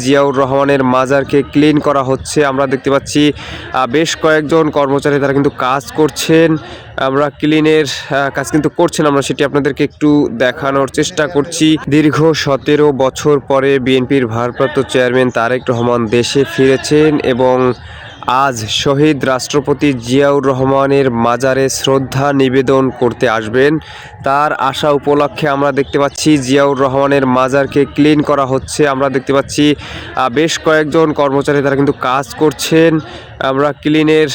জিয়াউর রহমানের মাজারকে ক্লিন করা হচ্ছে। আমরা দেখতে পাচ্ছি বেশ কয়েকজন কর্মচারী তারা কিন্তু কাজ করছেন। আমরা ক্লিনের কাজ কিন্তু করছেন, আমরা সেটি আপনাদেরকে একটু দেখানোর চেষ্টা করছি। দীর্ঘ 17 বছর পরে বিএনপির ভারপ্রাপ্ত চেয়ারম্যান তারেক রহমান দেশে ফিরেছেন এবং আজ শহীদ রাষ্ট্রপতি জিয়াউর রহমানের মাজারে শ্রদ্ধা নিবেদন করতে আসবেন। তার আশা উপলক্ষে আমরা দেখতে পাচ্ছি জিয়াউর রহমানের মাজারকে ক্লিন করা হচ্ছে। আমরা দেখতে পাচ্ছি বেশ কয়েকজন কর্মচারী তারা কিন্তু কাজ করছেন। আমরা ক্লিনের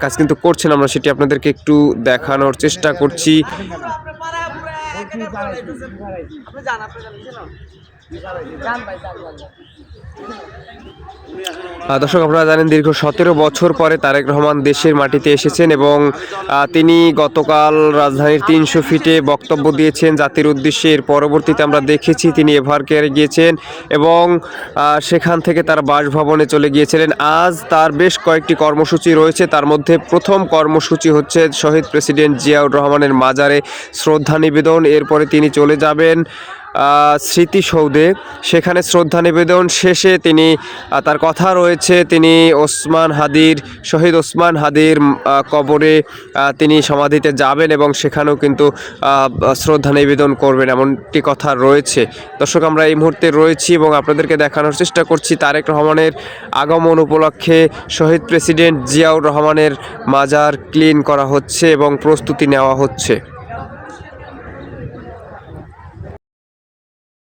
কাজ কিন্তু করছেন, আমরা সেটি আপনাদেরকে একটু দেখানোর চেষ্টা করছি। দর্শক, আপনারা জানেন দীর্ঘ 17 বছর পরে তারেক রহমান দেশের মাটিতে এসেছেন এবং তিনি গতকাল রাজধানীর 300 ফিটে বক্তব্য দিয়েছেন জাতির উদ্দেশ্যে। এর পরবর্তীতে আমরা দেখেছি তিনি এভারকেয়ারে গিয়েছেন এবং সেখান থেকে তার বাসভবনে চলে গিয়েছিলেন। আজ তার বেশ কয়েকটি কর্মসূচি রয়েছে, তার মধ্যে প্রথম কর্মসূচি হচ্ছে শহীদ প্রেসিডেন্ট জিয়াউর রহমানের মাজারে শ্রদ্ধা নিবেদন। এরপরে তিনি চলে যাবেন স্মৃতিসৌধে, সেখানে শ্রদ্ধা নিবেদন শেষে তিনি তার কথা রয়েছে তিনি শহীদ ওসমান হাদির কবরে তিনি সমাধিতে যাবেন এবং সেখানেও কিন্তু শ্রদ্ধা নিবেদন করবেন, এমনটি কথা রয়েছে। দর্শক, আমরা এই মুহূর্তে রয়েছি এবং আপনাদেরকে দেখানোর চেষ্টা করছি তারেক রহমানের আগমন উপলক্ষে শহীদ প্রেসিডেন্ট জিয়াউর রহমানের মাজার ক্লিন করা হচ্ছে এবং প্রস্তুতি নেওয়া হচ্ছে।